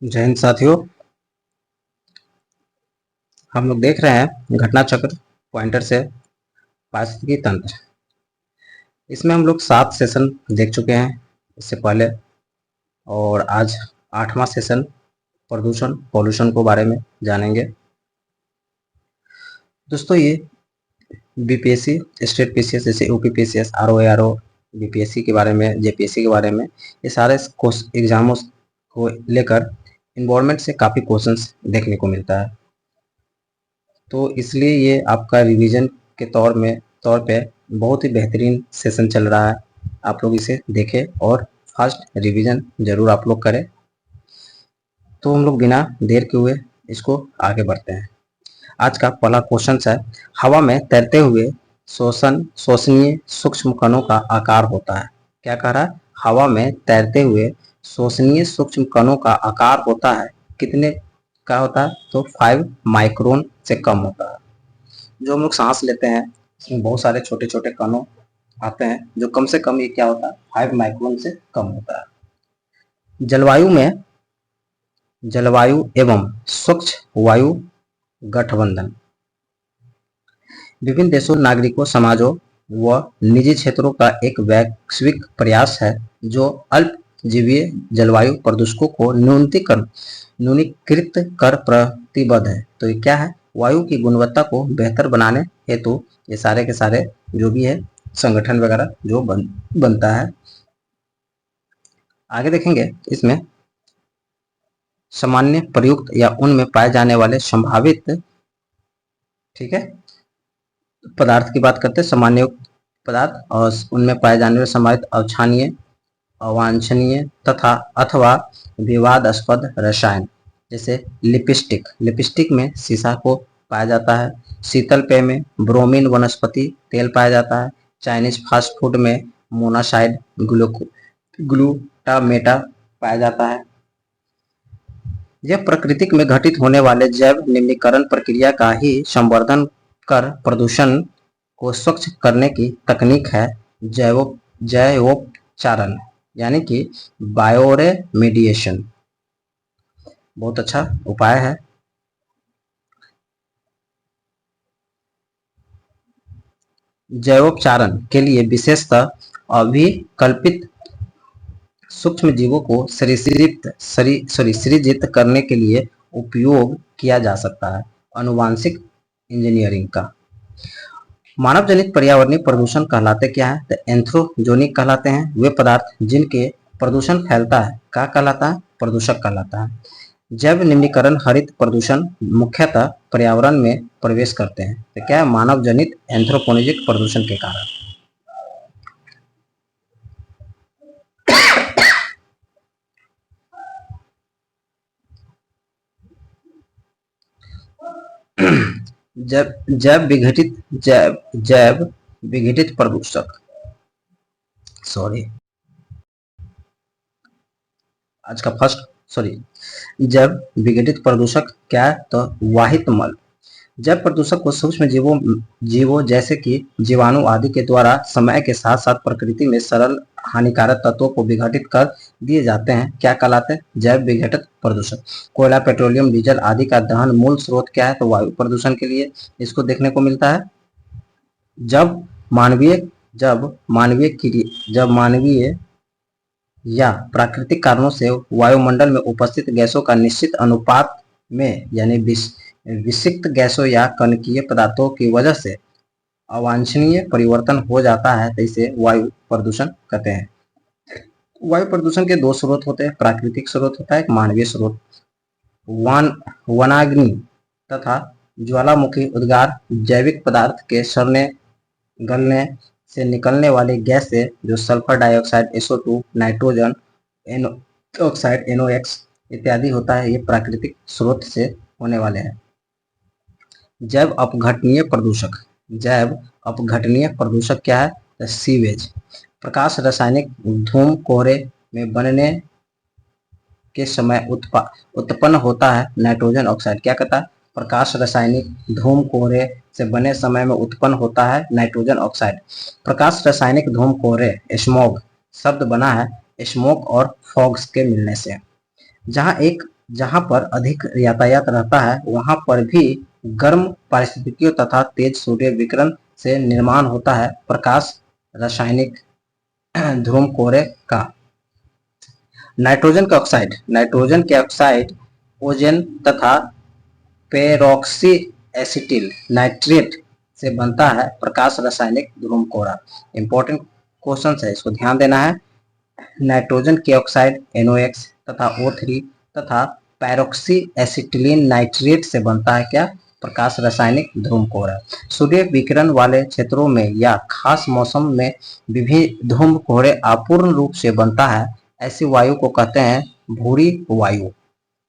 जय हिंद साथियों। हम लोग देख रहे हैं घटना चक्र पॉइंटर से पारिस्थितिकी तंत्र। इसमें हम लोग 7 सेशन देख चुके हैं इससे पहले, और आज 8वां सेशन प्रदूषण पॉल्यूशन को बारे में जानेंगे। दोस्तों, ये बीपीएससी स्टेट पीसीएस जैसे यूपीपीसीएस, आरओ बीपीएससी के बारे में, जेपीएससी के बारे में, ये सारे एग्जामों को लेकर इन्वायरमेंट से काफ़ी क्वेश्चंस देखने को मिलता है। तो इसलिए ये आपका रिवीजन के तौर पे बहुत ही बेहतरीन सेशन चल रहा है। आप लोग इसे देखें और फर्स्ट रिवीजन जरूर आप लोग करें। तो हम लोग बिना देर के हुए इसको आगे बढ़ते हैं। आज का पहला क्वेश्चन है, हवा में तैरते हुए शोषणीय सूक्ष्म कणों का आकार होता है। क्या कह रहा है? हवा में तैरते हुए शोषणीय सूक्ष्म कणों का आकार होता है। कितने का होता है? तो 5 माइक्रोन से कम होता है। जो हम लोग सांस लेते हैं इसमें बहुत सारे छोटे छोटे कणों आते हैं, जो कम से कम ये क्या होता है? 5 माइक्रोन से कम होता है। जलवायु एवं स्वच्छ वायु गठबंधन विभिन्न देशों, नागरिकों, समाजों व निजी क्षेत्रों का एक वैश्विक प्रयास है जो अल्पजीवीय जलवायु प्रदूषकों को न्यूनीकृत कर प्रतिबद्ध है। तो ये क्या है? वायु की गुणवत्ता को बेहतर बनाने हेतु ये सारे के सारे जो भी है संगठन वगैरह जो बनता है। आगे देखेंगे इसमें सामान्य प्रयुक्त या उनमें पाए जाने वाले संभावित, ठीक है, पदार्थ की बात करते हैं। सामान्य पदार्थ और उनमें पाए जाने वाले संभावित अवांछनीय अवांछनीय तथा अथवा विवादास्पद रसायन, जैसे लिपस्टिक में सीसा को पाया जाता है। शीतल पेय में ब्रोमीन वनस्पति तेल पाया जाता है। चाइनीज फास्ट फूड में मोनासाइड ग्लूटामेटा पाया जाता है। यह प्राकृतिक में घटित होने वाले जैव निम्नीकरण प्रक्रिया का ही संवर्धन कर प्रदूषण को स्वच्छ करने की तकनीक है जैवोपचारण, यानी कि बायोरेमेडिएशन। बहुत अच्छा उपाय है। जैवोपचारण के लिए विशेषतः अभिकल्पित सूक्ष्म जीवों को सृजित करने के लिए उपयोग किया जा सकता है। आनुवांशिक इंजीनियरिंग का मानव जनित पर्यावरणीय प्रदूषण कहलाते क्या है? तो एंथ्रोजोनिक कहलाते हैं वे पदार्थ जिनके प्रदूषण फैलता है। क्या कहलाता है? प्रदूषक कहलाता है। जैव निम्नीकरण हरित प्रदूषण मुख्यतः पर्यावरण में प्रवेश करते हैं। तो क्या है? मानव जनित एंथ्रोपोनिक प्रदूषण के कारण। जैव विघटित प्रदूषक, सॉरी आज का जैव विघटित प्रदूषक क्या है? तो वाहित मल। जैव प्रदूषक को सूक्ष्म जीवों जैसे कि जीवाणु आदि के द्वारा समय के साथ साथ प्रकृति में सरल हानिकारक तत्वों को विघटित कर दिए जाते हैं। क्या कहलाते हैं? जैव विघटित प्रदूषक। कोयला, पेट्रोलियम, डीजल आदि का दहन मूल स्रोत क्या है? तो वायु प्रदूषण के लिए इसको देखने को मिलता है। जब मानवीय या प्राकृतिक कारणों से वायुमंडल में उपस्थित गैसों का निश्चित अनुपात में, यानी विषिक्त गैसों या कणकीय पदार्थों की वजह से अवांछनीय परिवर्तन हो जाता है, तो इसे वायु प्रदूषण कहते हैं। वायु प्रदूषण के 2 स्रोत होते हैं, प्राकृतिक स्रोत होता है, एक मानवीय स्रोत। वनाग्नि तथा ज्वालामुखी उद्गार जैविक पदार्थ के सड़ने गलने से निकलने वाली गैस से, जो sulphur dioxide, SO2, nitrogen oxide NOx इत्यादि होता है, ये प्राकृतिक स्रोत से होने वाले हैं। जैव अपघटनीय प्रदूषक क्या है? तो सीवेज। प्रकाश रासायनिक धूम कोहरे में बनने के समय उत्पन्न होता है नाइट्रोजन ऑक्साइड। क्या कहता है? प्रकाश रासायनिक धूम कोहरे से बने समय में उत्पन्न होता है नाइट्रोजन ऑक्साइड। प्रकाश रासायनिक धूम कोहरे, स्मॉग शब्द बना है स्मोक और फॉग्स के मिलने से। जहां एक जहां पर अधिक यातायात रहता है वहां पर भी गर्म पारिस्थितियों तथा तेज सूर्य विकिरण से निर्माण होता है प्रकाश रासायनिक ध्रुव कोहरे का। नाइट्रोजन के ऑक्साइड ओजोन तथा पेरोक्सी एसिटिल नाइट्रेट से बनता है प्रकाश रासायनिक ध्रुव कोहरा। इंपॉर्टेंट क्वेश्चन है, इसको ध्यान देना है। नाइट्रोजन के ऑक्साइड NOx तथा O3 तथा पैरोक्सी एसिटिलीन नाइट्रेट से बनता है क्या? प्रकाश रासायनिक ध्रुव कोहरा। सूर्य विकिरण वाले क्षेत्रों में या खास मौसम में विभिन्न ध्रुव कोहरे अपूर्ण रूप से बनता है। ऐसी वायु को कहते हैं भूरी वायु।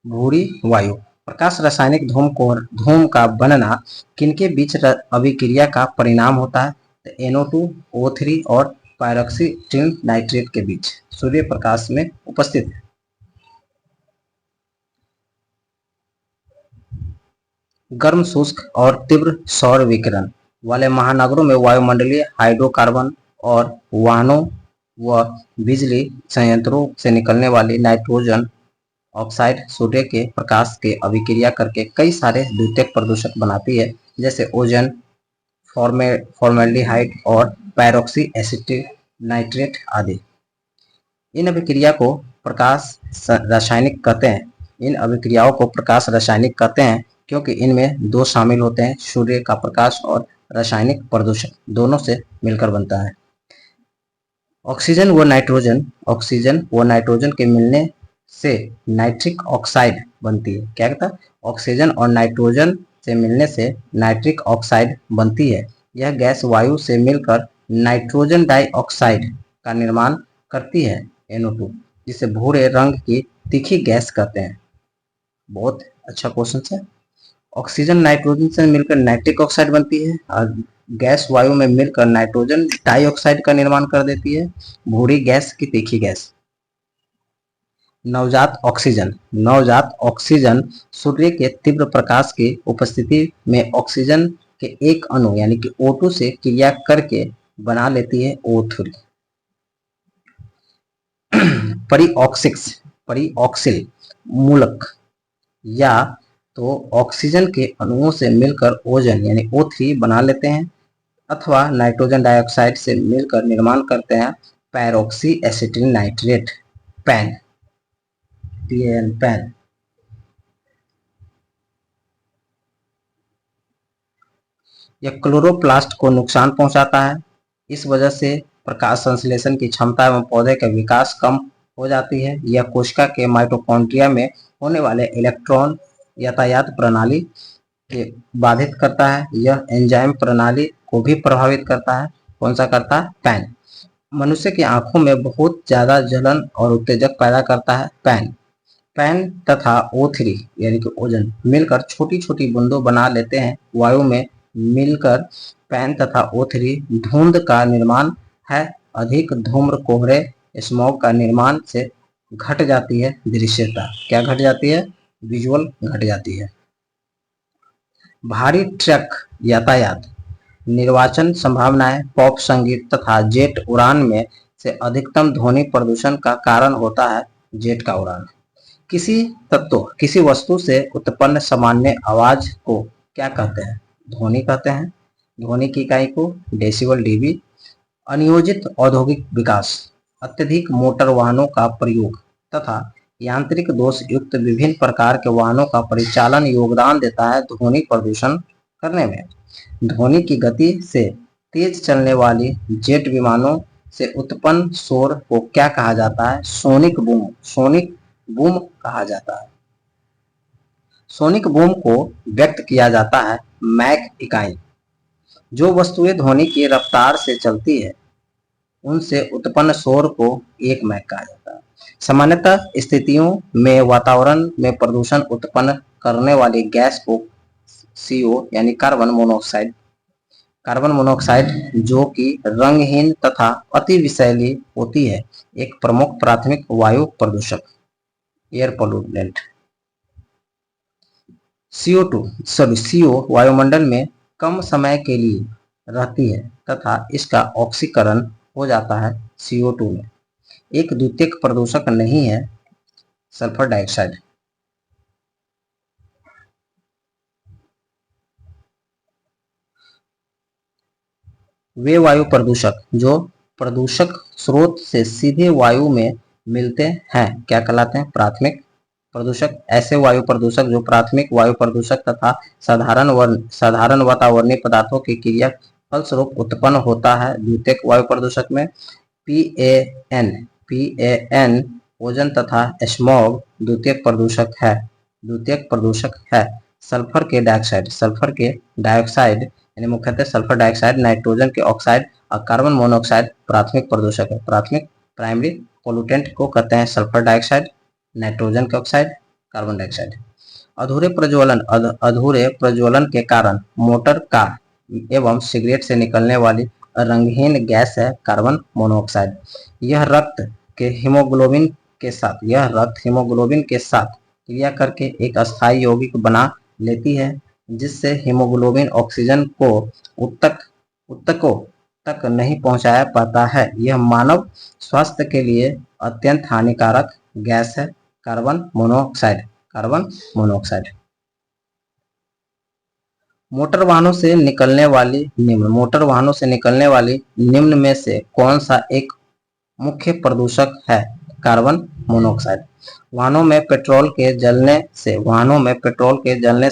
भूरी वायु। प्रकाश रासायनिक ध्रुव का बनना किनके बीच अभिक्रिया का परिणाम होता है? तो NO2, O3 और पैरोक्सीटिलीन नाइट्रेट के बीच सूर्य प्रकाश में उपस्थित है। गर्म, शुष्क और तीव्र सौर विकिरण वाले महानगरों में वायुमंडलीय हाइड्रोकार्बन और वाहनों व बिजली संयंत्रों से निकलने वाली नाइट्रोजन ऑक्साइड सूर्य के प्रकाश के अभिक्रिया करके कई सारे द्वितीयक प्रदूषक बनाती है, जैसे ओजोन, फॉर्मेल्डिहाइड और पैरोक्सी एसिटिल नाइट्रेट आदि। इन अभिक्रिया को प्रकाश रासायनिक कहते हैं। इन अभिक्रियाओं को प्रकाश रासायनिक कहते हैं क्योंकि इनमें दो शामिल होते हैं, सूर्य का प्रकाश और रासायनिक प्रदूषक दोनों से मिलकर बनता है। ऑक्सीजन व नाइट्रोजन के मिलने से नाइट्रिक ऑक्साइड बनती है। क्या कहता है? ऑक्सीजन और नाइट्रोजन से मिलने से नाइट्रिक ऑक्साइड बनती है। यह गैस वायु से मिलकर नाइट्रोजन डाइऑक्साइड का निर्माण करती है NO2, जिसे भूरे रंग की तीखी गैस कहते हैं। बहुत अच्छा क्वेश्चन है। ऑक्सीजन नाइट्रोजन से मिलकर नाइट्रिक ऑक्साइड बनती है और गैस वायु में मिलकर नाइट्रोजन डाइऑक्साइड का निर्माण कर देती है, भूरी गैस की तीखी गैस। नवजात ऑक्सीजन सूर्य के तीव्र प्रकाश की उपस्थिति में ऑक्सीजन के एक अणु यानी कि O2 से क्रिया करके बना लेती है O3। परिऑक्सिल मूलक या तो ऑक्सीजन के अणुओं से मिलकर ओजोन यानी O3 बना लेते हैं अथवा नाइट्रोजन डाइऑक्साइड से मिलकर निर्माण करते हैं पैरोक्सी एसिटिल नाइट्रेट पैन। यह क्लोरोप्लास्ट को नुकसान पहुंचाता है। इस वजह से प्रकाश संश्लेषण की क्षमता एवं पौधे का विकास कम हो जाती है। यह कोशिका के माइटोकॉन्ड्रिया में होने वाले इलेक्ट्रॉन यातायात प्रणाली के बाधित करता है। यह एंजाइम प्रणाली को भी प्रभावित करता है। कौन सा करता है? पैन। मनुष्य की आंखों में बहुत ज्यादा जलन और उत्तेजक पैदा करता है पैन तथा O3 यानी कि ओजोन मिलकर छोटी छोटी बूंदों बना लेते हैं। वायु में मिलकर पैन तथा O3 धुंध का निर्माण है। अधिक धूम्र कोहरे स्मॉग का निर्माण से घट जाती है दृश्यता। क्या घट जाती है? विजुअल घट जाती है। भारी ट्रक यातायात, निर्वाचन संभावनाएं, पॉप संगीत तथा जेट उड़ान में से अधिकतम ध्वनि प्रदूषण का कारण होता है जेट का उड़ान। किसी वस्तु से उत्पन्न सामान्य आवाज को क्या कहते हैं? ध्वनि कहते हैं। ध्वनि की इकाई को डेसिबल dB। अनियोजित औद्योगिक विकास, अत्यधिक मोटर वाहनों का प्रयोग तथा यांत्रिक दोष युक्त विभिन्न प्रकार के वाहनों का परिचालन योगदान देता है ध्वनि प्रदूषण करने में। ध्वनि की गति से तेज चलने वाली जेट विमानों से उत्पन्न शोर को क्या कहा जाता है? सोनिक बूम कहा जाता है। सोनिक बूम को व्यक्त किया जाता है मैक इकाई। जो वस्तुएं ध्वनि की रफ्तार से चलती है उनसे उत्पन्न शोर को 1 मैक कहा जाता है। सामान्यतः स्थितियों में वातावरण में प्रदूषण उत्पन्न करने वाली गैस को CO यानी कार्बन मोनोऑक्साइड जो कि रंगहीन तथा अति विषैली होती है, एक प्रमुख प्राथमिक वायु प्रदूषक एयर पोल्यूटेंट। CO वायुमंडल में कम समय के लिए रहती है तथा इसका ऑक्सीकरण हो जाता है CO2 में। एक द्वितीयक प्रदूषक नहीं है सल्फर डाइऑक्साइड। वे वायु प्रदूषक जो प्रदूषक स्रोत से सीधे वायु में मिलते हैं क्या कहलाते हैं? प्राथमिक प्रदूषक। ऐसे वायु प्रदूषक जो प्राथमिक वायु प्रदूषक तथा साधारण वातावरणीय पदार्थों की क्रिया फलस्वरूप उत्पन्न होता है। द्वितीयक वायु प्रदूषक में पीएएन ओजोन तथा स्मॉग द्वितीयक प्रदूषक है। सल्फर के डाइऑक्साइड यानी मुख्यतः सल्फर डाइऑक्साइड, नाइट्रोजन के ऑक्साइड और कार्बन मोनोऑक्साइड प्राथमिक प्रदूषक है। प्राइमरी पोल्यूटेंट को कहते हैं सल्फर डाइऑक्साइड, नाइट्रोजन के ऑक्साइड, कार्बन डाइऑक्साइड। अधूरे प्रज्वलन के कारण मोटर, कार एवं सिगरेट से निकलने वाली रंगहीन गैस है कार्बन मोनोऑक्साइड। यह रक्त हीमोग्लोबिन के साथ क्रिया करके एक अस्थायी यौगिक बना लेती है, जिससे हीमोग्लोबिन ऑक्सीजन को ऊतकों तक नहीं पहुंचाया पाता है। यह मानव स्वास्थ्य के लिए अत्यंत हानिकारक गैस है कार्बन मोनोऑक्साइड। मोटर वाहनों से निकलने वाली निम्न में से कौन सा एक मुख्य प्रदूषक है? Carbon monoxide. वाहनों में पेट्रोल के जलने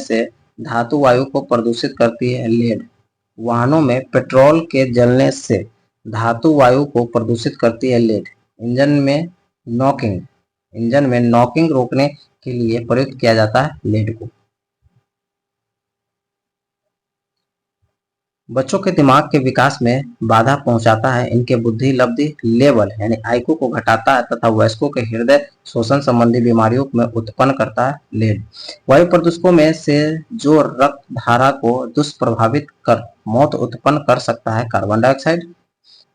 से धातु वायु को प्रदूषित करती है लेड। इंजन में नॉकिंग रोकने के लिए प्रयुक्त किया जाता है लेड को। बच्चों के दिमाग के विकास में बाधा पहुंचाता है। इनके बुद्धि लब्धि लेवल यानी आईक्यू को घटाता है तथा वयस्कों के हृदय शोषण संबंधी बीमारियों में उत्पन्न करता है लेड। वायु प्रदूषकों में से जो रक्त धारा को दुष्प्रभावित कर मौत उत्पन्न कर सकता है कार्बन डाइऑक्साइड।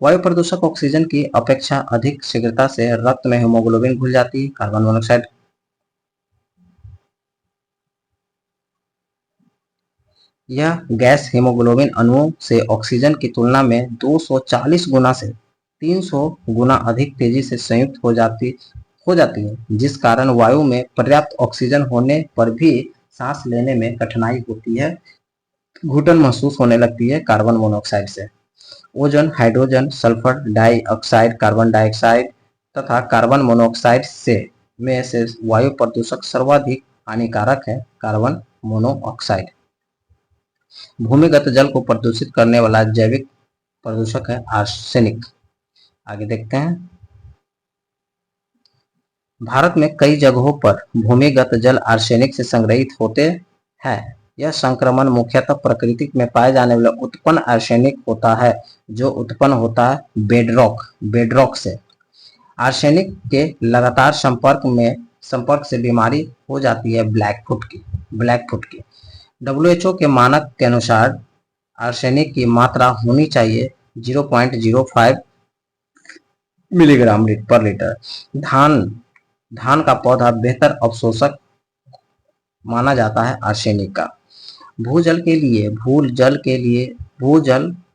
वायु प्रदूषक ऑक्सीजन की अपेक्षा अधिक शीघ्रता से रक्त में हीमोग्लोबिन घुल जाती है कार्बन मोनोऑक्साइड। यह गैस हीमोग्लोबिन अणुओं से ऑक्सीजन की तुलना में 240 गुना से 300 गुना अधिक तेजी से संयुक्त हो जाती है, जिस कारण वायु में पर्याप्त ऑक्सीजन होने पर भी सांस लेने में कठिनाई होती है, घुटन महसूस होने लगती है कार्बन मोनोऑक्साइड से। Ozone, hydrogen, sulphur dioxide, carbon dioxide तथा कार्बन मोनोऑक्साइड में से वायु प्रदूषक सर्वाधिक हानिकारक है कार्बन मोनोऑक्साइड। भूमिगत जल को प्रदूषित करने वाला जैविक प्रदूषक है आर्सेनिक। आगे देखते हैं। भारत में कई जगहों पर भूमिगत जल आर्सेनिक से संग्रहित होते हैं। यह संक्रमण मुख्यतः प्रकृति में पाए जाने वाले उत्पन्न आर्सेनिक होता है, जो उत्पन्न होता है बेडरॉक से। आर्सेनिक के लगातार संपर्क से बीमारी हो जाती है ब्लैकफुट की। WHO के मानक के अनुसार आर्सेनिक की मात्रा होनी चाहिए 0.05 मिलीग्राम पर लीटर। धान का पौधा बेहतर अवशोषक माना जाता है आर्सेनिक का। भूजल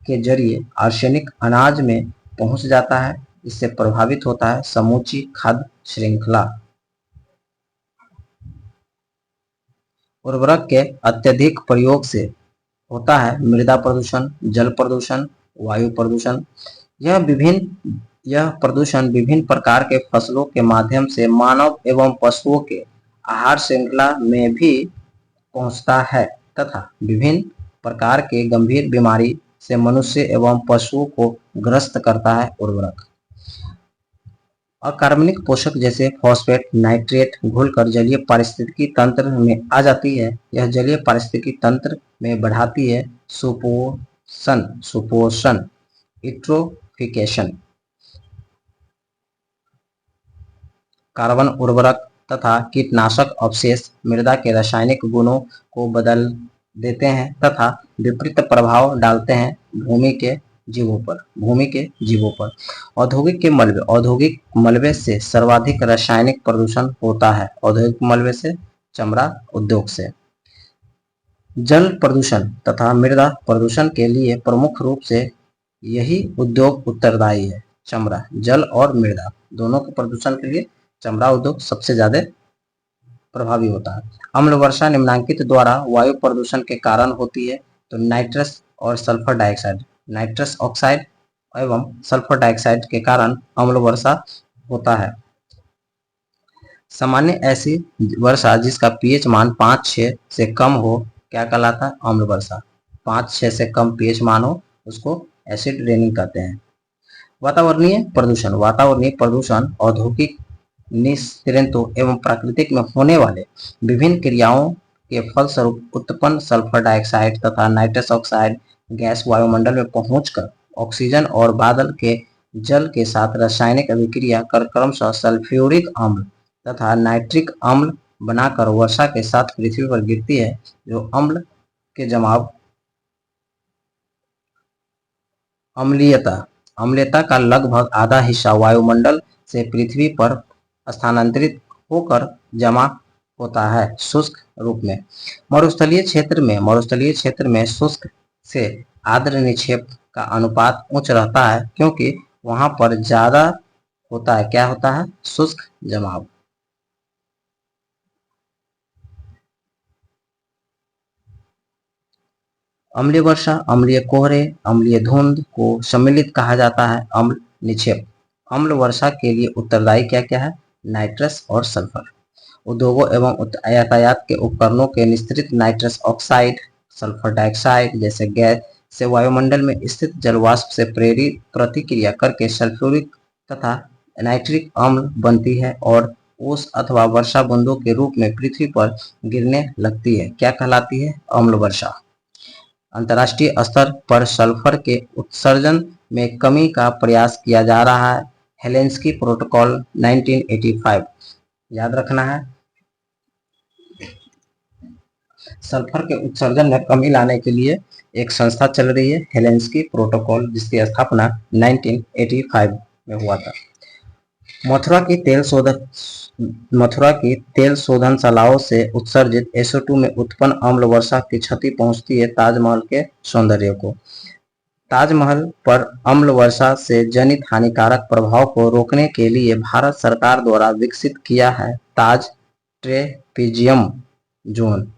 के जरिए आर्सेनिक अनाज में पहुंच जाता है, इससे प्रभावित होता है समूची खाद्य श्रृंखला। उर्वरक के अत्यधिक प्रयोग से होता है मृदा प्रदूषण, जल प्रदूषण, वायु प्रदूषण। यह प्रदूषण विभिन्न प्रकार के फसलों के माध्यम से मानव एवं पशुओं के आहार श्रृंखला में भी पहुंचता है तथा विभिन्न प्रकार के गंभीर बीमारी से मनुष्य एवं पशुओं को ग्रस्त करता है। उर्वरक अकार्बनिक पोषक जैसे फॉस्फेट, नाइट्रेट घुलकर जलीय पारिस्थितिकी तंत्र में आ जाती है। यह जलीय पारिस्थितिकी तंत्र में बढ़ाती है सुपोषण, यूट्रोफिकेशन। कार्बन उर्वरक तथा कीटनाशक अवशेष मृदा के रासायनिक गुणों को बदल देते हैं तथा विपरीत प्रभाव डालते हैं भूमि के जीवों पर। औद्योगिक मलबे से सर्वाधिक रासायनिक प्रदूषण होता है। औद्योगिक मलबे से, चमड़ा उद्योग से। जल प्रदूषण तथा मृदा प्रदूषण के लिए प्रमुख रूप से यही उद्योग उत्तरदायी है। चमड़ा, जल और मृदा दोनों के प्रदूषण के लिए चमड़ा उद्योग सबसे ज्यादा प्रभावी होता है। अम्ल वर्षा निम्नांकित द्वारा वायु प्रदूषण के कारण होती है, तो नाइट्रस और सल्फर डाइऑक्साइड। नाइट्रस ऑक्साइड एवं सल्फर डाइऑक्साइड के कारण अम्ल वर्षा होता है। सामान्य ऐसी वर्षा जिसका पीएच मान 5-6 से कम हो क्या कहलाता है? अम्ल वर्षा। 5-6 से कम पीएच मान हो उसको एसिड रेनिंग कहते हैं। वातावरणीय प्रदूषण औद्योगिक निस्यंत्रों एवं प्राकृतिक में होने वाले विभिन्न क्रियाओं के फलस्वरूप उत्पन्न सल्फर डाइऑक्साइड तथा नाइट्रस ऑक्साइड गैस वायुमंडल में पहुंचकर ऑक्सीजन और बादल के जल के साथ रासायनिक अभिक्रिया कर क्रमशः सल्फ्यूरिक अम्ल तथा नाइट्रिक अम्ल बनाकर वर्षा के साथ पृथ्वी पर गिरती है, जो अम्ल के जमाव अम्लीयता का लगभग आधा हिस्सा वायुमंडल से पृथ्वी पर स्थानांतरित होकर जमा होता है शुष्क रूप में। मरुस्थलीय क्षेत्र में शुष्क से आर्द्र निक्षेप का अनुपात उच्च रहता है, क्योंकि वहां पर ज्यादा होता है, क्या होता है? शुष्क जमाव। अम्लीय वर्षा, अम्लीय कोहरे, अम्लीय धुंध को सम्मिलित कहा जाता है अम्ल निक्षेप। अम्ल वर्षा के लिए उत्तरदायी क्या क्या है? नाइट्रस और सल्फर। उद्योगों एवं यातायात के उपकरणों के निस्तृत नाइट्रस ऑक्साइड, सल्फर डाइऑक्साइड जैसे गैस से वायुमंडल में स्थित जलवाष्प से प्रेरित प्रतिक्रिया करके सल्फ्यूरिक तथा नाइट्रिक अम्ल बनती है और ओस अथवा वर्षा बूंदों के रूप में पृथ्वी पर गिरने लगती है। क्या कहलाती है? अम्ल वर्षा। अंतर्राष्ट्रीय स्तर पर सल्फर के उत्सर्जन में कमी का प्रयास किया जा रहा है। हेलेंस्की प्रोटोकॉल 1985 याद रखना है। सल्फर के उत्सर्जन में कमी लाने के लिए एक संस्था चल रही है, हेलेंस्की प्रोटोकॉल, जिसकी स्थापना 1985 में हुआ था। मथुरा की तेल शोधनशालाओं से उत्सर्जित SO2 में उत्पन्न अम्ल वर्षा की क्षति पहुंचती है ताजमहल के सौंदर्य को। ताजमहल पर अम्ल वर्षा से जनित हानिकारक प्रभाव को रोकने के लिए भारत सरकार द्वारा विकसित किया है ताज ट्रेपीजियम जोन।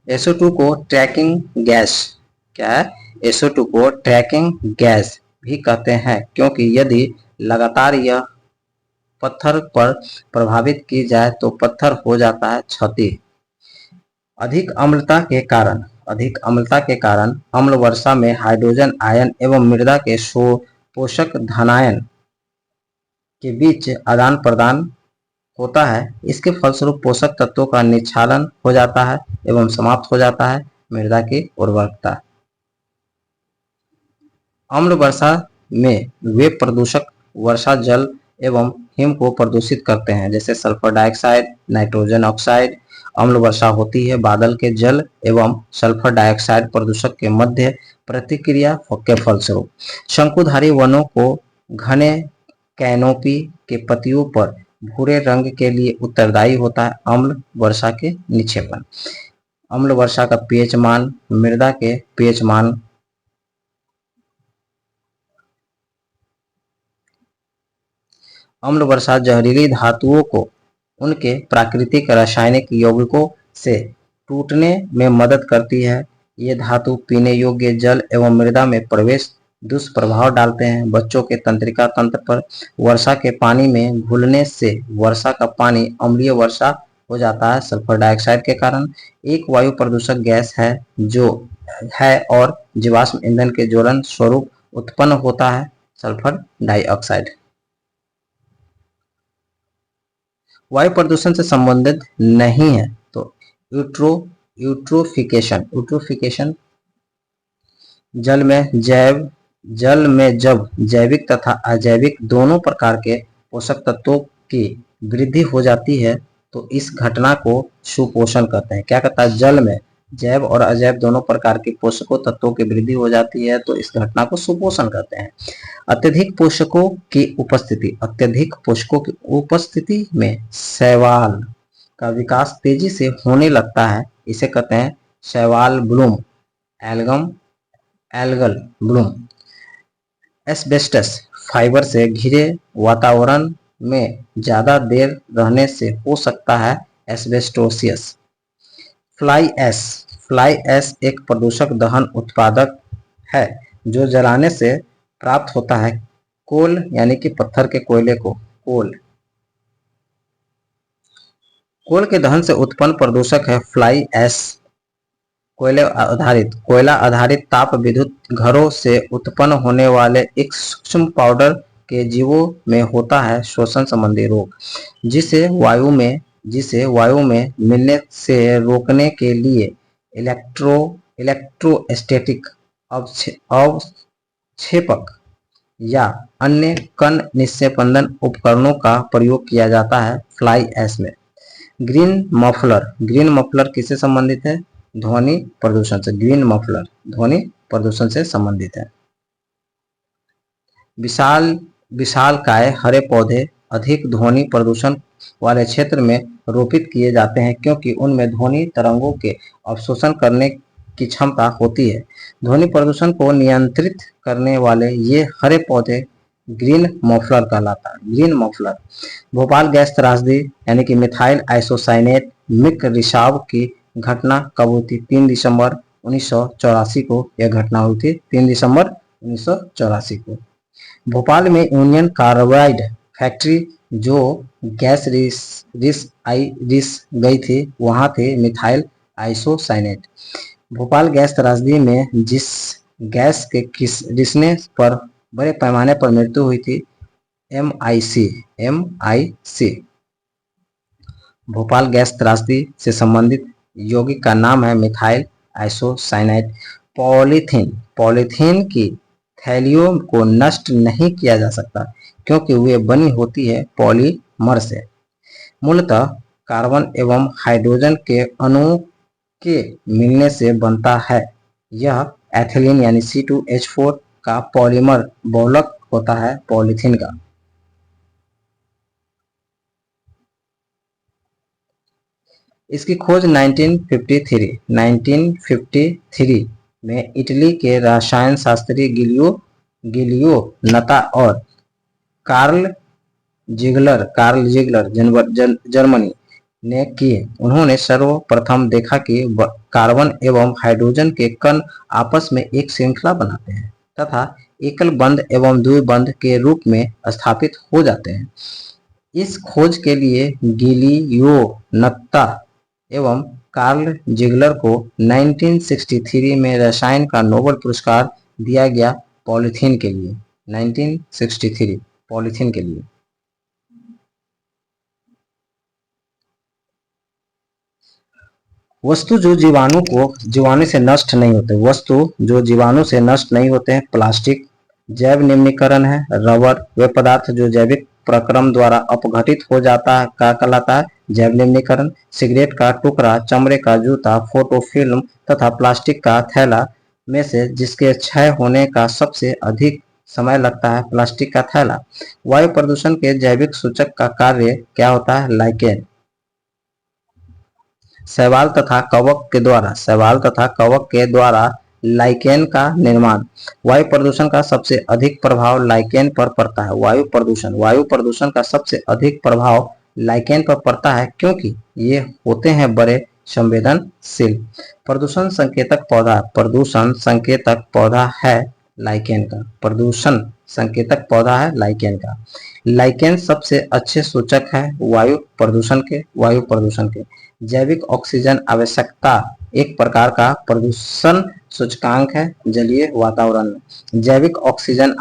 SO2 को ट्रैकिंग गैस, क्या है? SO2 को ट्रैकिंग गैस भी कहते हैं, क्योंकि यदि लगातार यह पत्थर पर प्रभावित की जाए तो पत्थर हो जाता है क्षति। अधिक अम्लता के कारण अम्ल वर्षा में हाइड्रोजन आयन एवं मृदा के पोषक धनायन के बीच आदान प्रदान होता है। इसके फलस्वरूप पोषक तत्वों का निक्षालन हो जाता है एवं समाप्त हो जाता है मृदा की उर्वरकता। अम्ल वर्षा में वे प्रदूषक वर्षा जल एवं हिम को प्रदूषित करते हैं, जैसे सल्फर डाइऑक्साइड, नाइट्रोजन ऑक्साइड। अम्ल वर्षा होती है बादल के जल एवं सल्फर डाइऑक्साइड प्रदूषक के मध्य प्रतिक्रिया के फलस्वरूप। शंकुधारी वनों को घने कैनोपी के पत्तियों पर भूरे रंग के लिए उत्तरदायी होता है अम्ल वर्षा के निक्षेपण। अम्ल वर्षा का पीएच मान मृदा के पीएच मान अम्ल वर्षा जहरीली धातुओं को उनके प्राकृतिक रासायनिक यौगिकों से टूटने में मदद करती है। ये धातु पीने योग्य जल एवं मृदा में प्रवेश दुष्प्रभाव डालते हैं। बच्चों के तंत्रिका तंत्र पर वर्षा के पानी में घुलने से वर्षा का पानी अम्लीय वर्षा हो जाता है सल्फर डाइऑक्साइड के कारण। एक वायु प्रदूषक गैस है जो है और जीवाश्म ईंधन के ज्वलन स्वरूप उत्पन्न होता है सल्फर डाइऑक्साइड। वायु प्रदूषण से संबंधित नहीं है तो यूट्रोफिकेशन जल में जब जैविक तथा अजैविक दोनों प्रकार के पोषक तत्वों की वृद्धि हो जाती है तो इस घटना को सुपोषण कहते हैं। क्या कहता है? जल में जैव और अजैव दोनों प्रकार के पोषकों तत्वों की वृद्धि हो जाती है तो इस घटना को सुपोषण कहते हैं। अत्यधिक पोषकों की उपस्थिति में शैवाल का विकास तेजी से होने लगता है, इसे कहते हैं शैवाल Bloom, algal Bloom. Asbestos fibre से घिरे वातावरण में ज्यादा देर रहने से हो सकता है एस्बेस्टोसिस। फ्लाई फ्लाई ऐश एक प्रदूषक दहन उत्पादक है जो जलाने से प्राप्त होता है। कोल यानी कि पत्थर के कोयले को कोल के दहन से उत्पन्न प्रदूषक है फ्लाई ऐश। कोयला आधारित ताप विद्युत घरों से उत्पन्न होने वाले एक सूक्ष्म पाउडर के जीवों में होता है शोषण संबंधी रोग, जिसे वायु में मिलने से रोकने के लिए इलेक्ट्रोस्टैटिक अवक्षेपक या अन्य कण निस्पंदन उपकरणों का प्रयोग किया जाता है फ्लाई ऐश में। ग्रीन मफलर किससे संबंधित है? ध्वनि प्रदूषण से। ग्रीन मफलर ध्वनि प्रदूषण से संबंधित है। विशालकाय हरे पौधे अधिक ध्वनि प्रदूषण वाले क्षेत्र में रोपित किए जाते हैं क्योंकि उनमें ध्वनि तरंगों के अवशोषण करने की क्षमता होती है। ध्वनि प्रदूषण को नियंत्रित करने वाले ये हरे पौधे ग्रीन मफलर कहलाता है। Green muffler. भोपाल गैस त्रासदी यानी कि मिथाइल आइसोसाइनेट मिक रिसाव की घटना कब हुई थी? 3 दिसंबर 1984 को यह घटना हुई थी। 3 दिसंबर 1984 को। भोपाल में यूनियन कार्बाइड फैक्ट्री जो गैस रिस गई थी वहां थे मिथाइल आइसोसाइनेट। भोपाल गैस त्रासदी में जिस गैस के रिसने पर बड़े पैमाने पर मृत्यु हुई थी MIC। भोपाल गैस त्रासदी से संबंधित यौगिक का नाम है मिथाइल आइसोसाइनाइड। पॉलीथीन की थैलियों को नष्ट नहीं किया जा सकता क्योंकि वे बनी होती है पॉलीमर से। मूलतः कार्बन एवं हाइड्रोजन के अणुओं के मिलने से बनता है। यह एथिलीन यानी C2H4 का पॉलीमर बहुलक होता है पॉलीथीन का। इसकी खोज 1953 में इटली के रसायन शास्त्री गिलियो नता और कार्ल जिगलर जर्मनी ने किए। उन्होंने सर्वप्रथम देखा कि कार्बन एवं हाइड्रोजन के कण आपस में एक श्रृंखला बनाते हैं तथा एकल बंध एवं द्विबंध के रूप में स्थापित हो जाते हैं। इस खोज के लिए गिलियो नत्ता एवं कार्ल जिगलर को 1963 में रसायन का नोबेल पुरस्कार दिया गया पॉलीथीन के लिए। 1963 पॉलीथीन के लिए। वस्तु जो जीवाणु से नष्ट नहीं होते हैं प्लास्टिक। जैव निम्नीकरण है रबर। वे पदार्थ जो जैविक प्रक्रम द्वारा अपघटित हो जाता है क्या कहलाता है? जैव निम्नीकरण। सिगरेट का टुकड़ा, चमड़े का जूता, फोटो फिल्म तथा प्लास्टिक का थैला में से जिसके क्षय होने का सबसे अधिक समय लगता है प्लास्टिक का थैला। वायु प्रदूषण के जैविक सूचक का कार्य क्या होता है? लाइकेन। शैवाल तथा कवक के द्वारा लाइकेन का निर्माण। वायु प्रदूषण का सबसे अधिक प्रभाव लाइकेन पर पड़ता है। वायु प्रदूषण का सबसे अधिक प्रभाव लाइकेन पर पड़ता है क्योंकि ये होते हैं बड़े संवेदनशील। प्रदूषण संकेतक पौधा है लाइकेन का। लाइकेन सबसे अच्छे सूचक है वायु प्रदूषण के। जैविक ऑक्सीजन आवश्यकता एक प्रकार का प्रदूषण सूचकांक है जलीय वातावरण में। जैविक ऑक्सीजन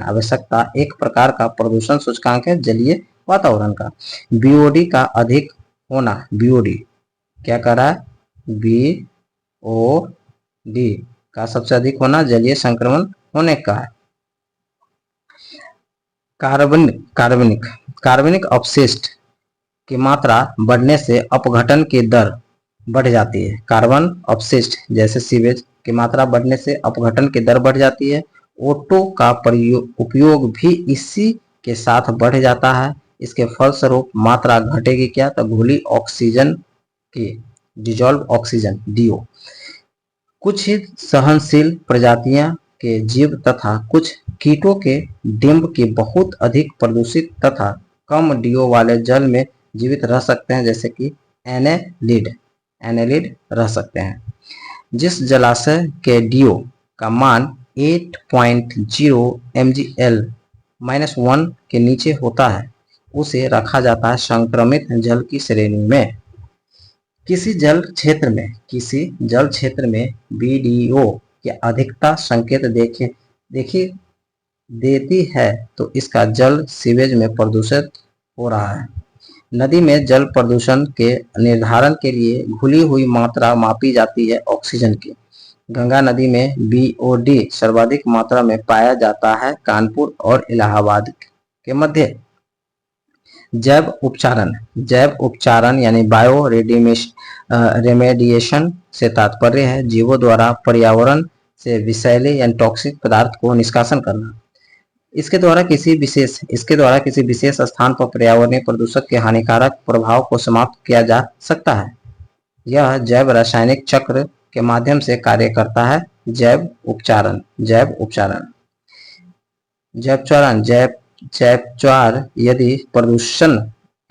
आवश्यकता एक प्रकार का प्रदूषण सूचकांक है जलीय वातावरण का। बीओडी का अधिक होना। क्या कह रहा है? बीओडी का सबसे अधिक होना जलीय संक्रमण होने का है। कार्बनिक अपशिष्ट की मात्रा बढ़ने से अपघटन की दर बढ़ जाती है। कार्बन अपशिष्ट जैसे सीवेज की मात्रा बढ़ने से अपघटन की दर बढ़ जाती है। ओटो का उपयोग भी इसी के साथ बढ़ जाता है। इसके फलस्वरूप मात्रा घटेगी क्या? तो घुली ऑक्सीजन की डिजॉल्व ऑक्सीजन DO। कुछ ही सहनशील प्रजातियां के जीव तथा कुछ कीटों के डिंब की बहुत अधिक प्रदूषित तथा कम DO वाले जल में जीवित रह सकते हैं जैसे कि एनेलिड रह सकते हैं। जिस जलाशय के डीओ का मान 8.0 mgl-1 के नीचे होता है उसे रखा जाता है संक्रमित जल की श्रेणी में। किसी जल क्षेत्र में बीडीओ की अधिकता संकेत देती है तो इसका जल सीवेज में प्रदूषित हो रहा है। नदी में जल प्रदूषण के निर्धारण के लिए घुली हुई मात्रा मापी जाती है ऑक्सीजन की। गंगा नदी में बीओडी सर्वाधिक मात्रा में पाया जाता है कानपुर और इलाहाबाद के मध्य। जैव उपचारण यानी बायो रेमेडिएशन से तात्पर्य है जीवों द्वारा पर्यावरण से विषैले यानी टॉक्सिक पदार्थ को निष्कासन करना। इसके द्वारा किसी विशेष स्थान पर पर्यावरणीय प्रदूषक के हानिकारक प्रभाव को समाप्त किया जा सकता है। यह जैव रासायनिक चक्र के माध्यम से कार्य करता है। जैव उपचार यदि प्रदूषण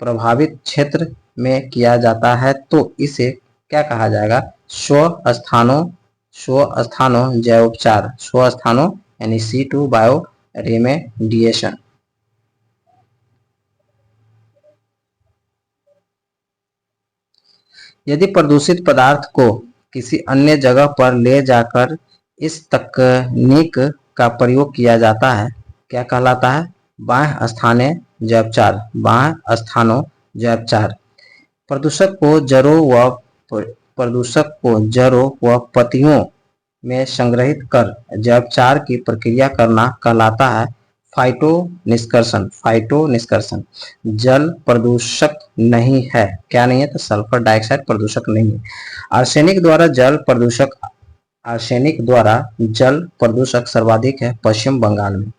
प्रभावित क्षेत्र में किया जाता है तो इसे क्या कहा जाएगा? स्व स्थानों जैव उपचार, स्व स्थानों यानी C2 बायो रेमेडिएशन। यदि प्रदूषित पदार्थ को किसी अन्य जगह पर ले जाकर इस तकनीक का प्रयोग किया जाता है, क्या कहलाता है? बाह्य स्थानीय जैवोपचार। प्रदूषक को जड़ों व पत्तियों में संग्रहित कर जैवोपचार की प्रक्रिया करना कहलाता है फाइटो निष्कर्षण। जल प्रदूषक नहीं है। क्या नहीं है? तो सल्फर डाइऑक्साइड प्रदूषक नहीं है। आर्सेनिक द्वारा जल प्रदूषक सर्वाधिक है पश्चिम बंगाल में।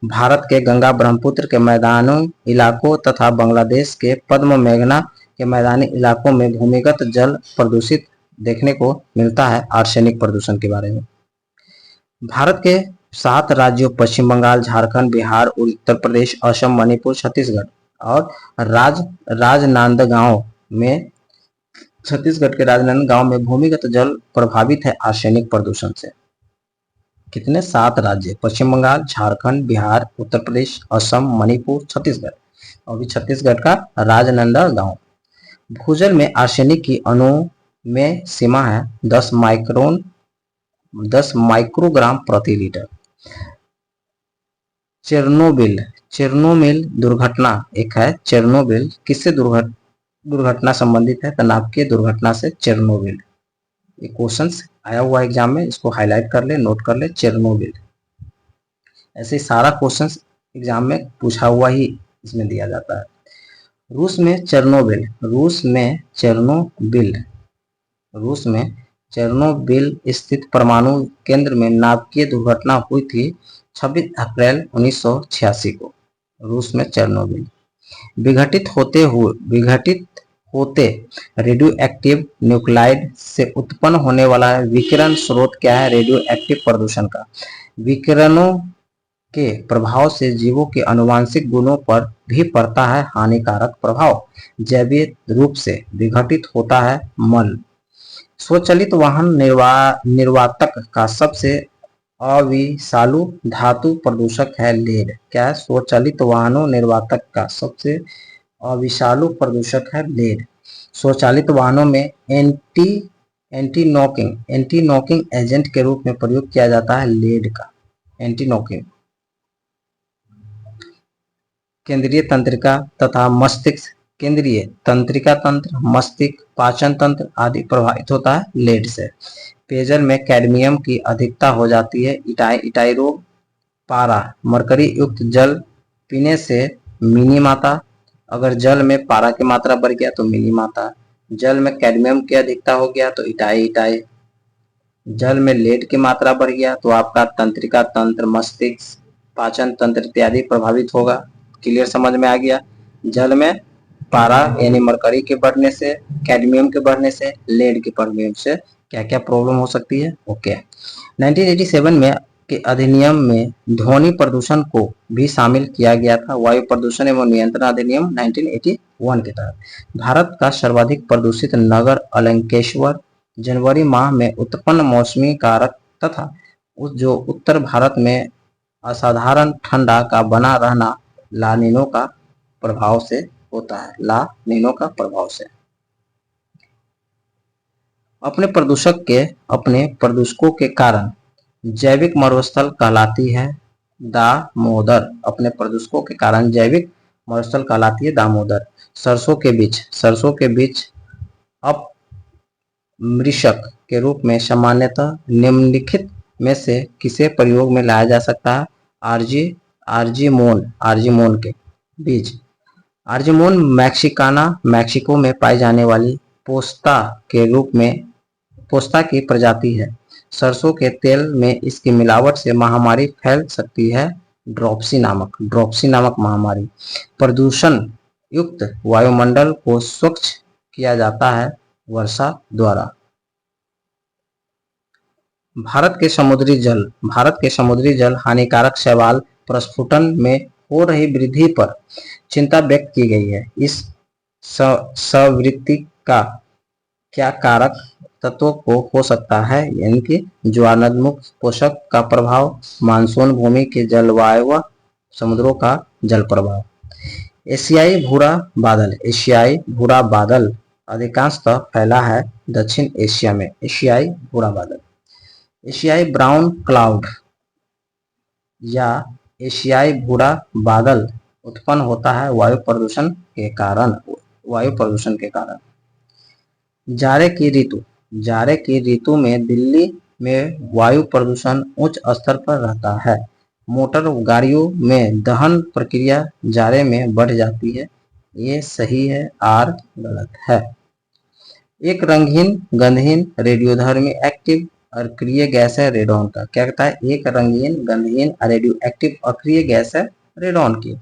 भारत के गंगा ब्रह्मपुत्र के मैदानी इलाकों तथा बांग्लादेश के पद्मा मेघना के मैदानी इलाकों में भूमिगत जल प्रदूषित देखने को मिलता है। आर्सेनिक प्रदूषण के बारे में भारत के 7 राज्यों पश्चिम बंगाल, झारखंड, बिहार, उत्तर प्रदेश, असम, मणिपुर, छत्तीसगढ़ और राजनांदगांव में छत्तीसगढ़ के राजनांदगांव में भूमिगत जल प्रभावित है आर्सेनिक प्रदूषण से। कितने? 7 राज्य, पश्चिम बंगाल, झारखंड, बिहार, उत्तर प्रदेश, असम, मणिपुर, छत्तीसगढ़ और भी छत्तीसगढ़ का राजनांदगांव। भूजल में आर्सेनिक की अणु में सीमा है 10 माइक्रोग्राम प्रति लीटर। चेरनोबिल दुर्घटना एक है। चेरनोबिल किससे दुर्घटना संबंधित है? तो नाभिकीय दुर्घटना से चेरनोबिल। ये क्वेश्चंस आया हुआ एग्जाम में, इसको हाईलाइट कर ले, नोट कर ले। चेरनोबिल ऐसे सारा क्वेश्चंस एग्जाम में पूछा हुआ ही इसमें दिया जाता है। रूस में चेरनोबिल स्थित परमाणु केंद्र में नाभिकीय दुर्घटना हुई थी 26 अप्रैल 1986 को। रूस में चेरनोबिल। विघटित होते रेडियो एक्टिव न्यूक्लाइड से उत्पन्न होने वाला विकिरण स्रोत क्या है? रेडियो एक्टिव प्रदूषण का। विकिरणों के प्रभाव से जीवों के आनुवंशिक गुणों पर भी पड़ता है हानिकारक प्रभाव। जैविक रूप से विघटित होता है मल। स्वचालित वाहन निर्वातक का सबसे अविषालु धातु प्रदूषक है लेड। क्या है? स्वचालित वाहनों निर्वातक का सबसे अविषालु प्रदूषक है लेड। स्वचालित वाहनों में एंटी नॉकिंग एजेंट के रूप में प्रयोग किया जाता है लेड का। Anti knocking. केंद्रीय तंत्रिका तथा मस्तिष्क। केंद्रीय तंत्रिका तंत्र, मस्तिष्क, पाचन तंत्र आदि प्रभावित होता है लेड से। पेयजल में कैडमियम की अधिकता हो जाती है। इटाई रोग। पारा, मरकरी युक्त जल पीने से मिनी माता। अगर जल में पारा की मात्रा बढ़ गया तो मिनी माता। जल में कैडमियम की अधिकता हो गया तो इटाई। जल में लेड की मात्रा बढ़ गया तो आपका तंत्रिका तंत्र, मस्तिष्क, पाचन तंत्र इत्यादि प्रभावित होगा। क्लियर समझ में आ गया? जल में पारा यानी मरकरी के बढ़ने से, कैडमियम के बढ़ने से, लेड के बढ़ने से क्या क्या प्रॉब्लम हो सकती है। ओके। 1987 में के अधिनियम में ध्वनि प्रदूषण को भी शामिल किया गया था। वायु प्रदूषण एवं नियंत्रण अधिनियम 1981 के तहत भारत का सर्वाधिक प्रदूषित नगर अलंकेश्वर जनवरी माह में उत्पन्न मौसमी कारक तथा जो उत्तर भारत में असाधारण ठंडा का बना रहना ला नीनो का प्रभाव से होता है। ला नीनो का प्रभाव से अपने प्रदूषकों के कारण जैविक मरुस्थल कहलाती है दामोदर। अपने प्रदूषकों के कारण जैविक मरुस्थल कहलाती है दामोदर। सरसों के बीच अपमृषक के रूप में सामान्यतः निम्नलिखित में से किसे प्रयोग में लाया जा सकता है? आर्जिमोन के बीज। आर्जिमोन मैक्सिकाना मैक्सिको में पाई जाने वाली पोस्ता की प्रजाति है। सरसों के तेल में इसकी मिलावट से महामारी फैल सकती है, ड्रॉप्सी नामक महामारी। प्रदूषण युक्त वायुमंडल को स्वच्छ किया जाता है वर्षा द्वारा। भारत के समुद्री जल हानिकारक शैवाल प्रस्फुटन में हो रही वृद्धि पर चिंता व्यक्त की गई है। इस सवृत्ति का क्या कारक तत्वों को हो सकता है? यानी कि ज्वालामुख पोषक का प्रभाव, मानसून भूमि के जलवायु व समुद्रों का जल प्रभाव। एशियाई भूरा बादल अधिकांशतः फैला है दक्षिण एशिया में। एशियाई ब्राउन क्लाउड या एशियाई भूरा बादल उत्पन्न होता है वायु प्रदूषण के कारण। जाड़े की ऋतु में दिल्ली में वायु प्रदूषण उच्च स्तर पर रहता है। मोटर गाड़ियों में दहन प्रक्रिया जाड़े में बढ़ जाती है। ये सही है, आर गलत है। एक रंगहीन गंधहीन रेडियोधर्मी एक्टिव अक्रिय गैस है रेडॉन का। क्या कहता है? एक रंगीन गंधहीन रेडियो एक्टिव अक्रिय गैस है रेडॉन की।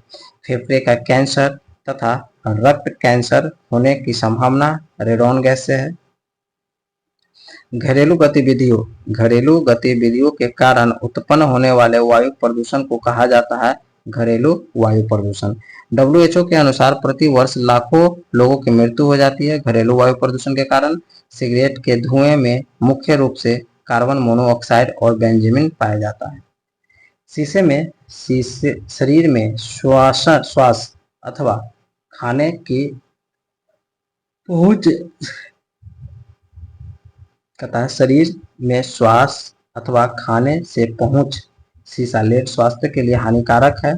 फेफड़े का कैंसर तथा रक्त कैंसर होने की संभावना रेडॉन गैस से है। घरेलू गतिविधियों के कारण उत्पन्न होने वाले वायु प्रदूषण को कहा जाता है घरेलू वायु प्रदूषण। WHO के अनुसार प्रति वर्ष लाखों लोगों की मृत्यु हो जाती है घरेलू वायु प्रदूषण के कारण। सिगरेट के धुएं में मुख्य रूप से कार्बन मोनोऑक्साइड और बेंजीन पाया जाता है। शरीर में श्वास अथवा खाने की पहुंच शरीर में श्वास अथवा खाने से पहुंच सीसा लेड स्वास्थ्य के लिए हानिकारक है।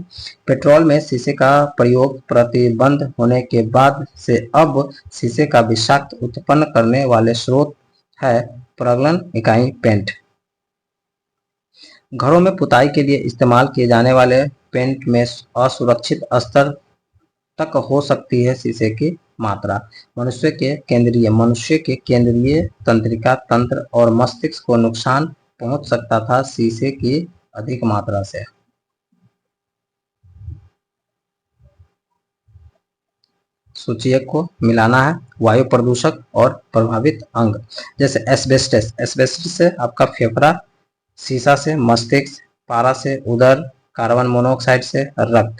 पेट्रोल में शीशे का प्रयोग प्रतिबंध होने के बाद से अब शीशे का विषाक्त उत्पन्न करने वाले स्रोत है प्रज्वलन इकाई पेंट। घरों में पुताई के लिए इस्तेमाल किए जाने वाले पेंट में असुरक्षित स्तर तक हो सकती है शीशे की मात्रा। मनुष्य के केंद्रीय तंत्रिका तंत्र और मस्तिष्क को नुकसान पहुंच सकता था शीशे की अधिक मात्रा से। सूची को मिलाना है। वायु प्रदूषक और प्रभावित अंग जैसे एस्बेस्टस से आपका फेफड़ा, शीशा से मस्तिष्क, पारा से उदर, कार्बन मोनोऑक्साइड से रक्त।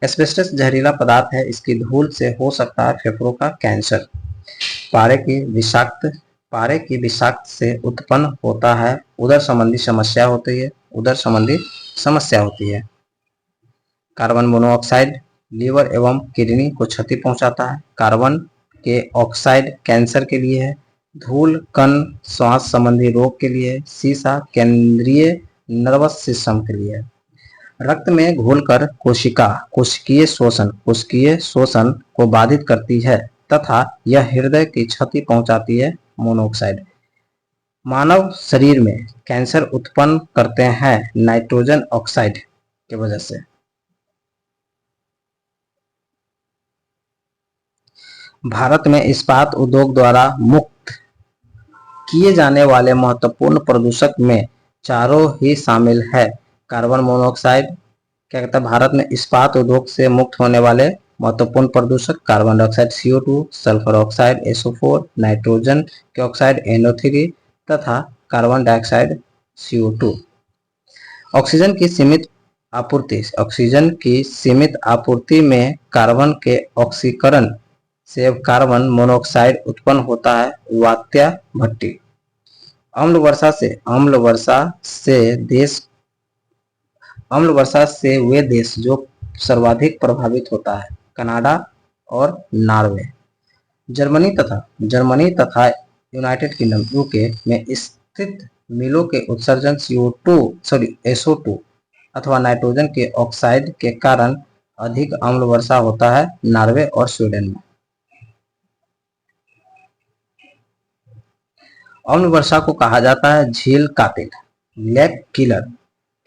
एस्बेस्टस जहरीला पदार्थ है, इसकी धूल से हो सकता है फेफड़ों का कैंसर। पारे की विषाक्त से उत्पन्न होता है उदर संबंधी समस्या होती है। कार्बन मोनोऑक्साइड लीवर एवं किडनी को क्षति पहुंचाता है। कार्बन के ऑक्साइड कैंसर के लिए है। धूल कण श्वास संबंधी रोग के लिए। शीशा केंद्रीय नर्वस सिस्टम के लिए। रक्त में घुलकर कोशिकीय शोषण को बाधित करती है तथा यह हृदय की क्षति पहुंचाती है। मोनोऑक्साइड मानव शरीर में कैंसर उत्पन्न करते हैं नाइट्रोजन ऑक्साइड की वजह से। भारत में इस्पात उद्योग द्वारा मुक्त किए जाने वाले महत्वपूर्ण प्रदूषक में चारों ही शामिल है। कार्बन मोनोऑक्साइड क्या कहता है? भारत में इस्पात उद्योग से मुक्त होने वाले महत्वपूर्ण प्रदूषक carbon dioxide CO2, sulphur oxide SO4, nitrogen के ऑक्साइड NO3 तथा कार्बन डाइऑक्साइड CO2। ऑक्सीजन की सीमित आपूर्ति में कार्बन के ऑक्सीकरण से कार्बन मोनोऑक्साइड उत्पन्न होता है। वात्या भट्टी। अम्ल वर्षा से वे देश जो सर्वाधिक प्रभावित होता है, कनाडा और नॉर्वे। जर्मनी तथा यूनाइटेड किंगडम यूके में स्थित मिलों के उत्सर्जन SO2 अथवा नाइट्रोजन के ऑक्साइड के कारण अधिक अम्ल वर्षा होता है। नॉर्वे और स्वीडन में अम्ल वर्षा को कहा जाता है झील कातिल, लेक किलर।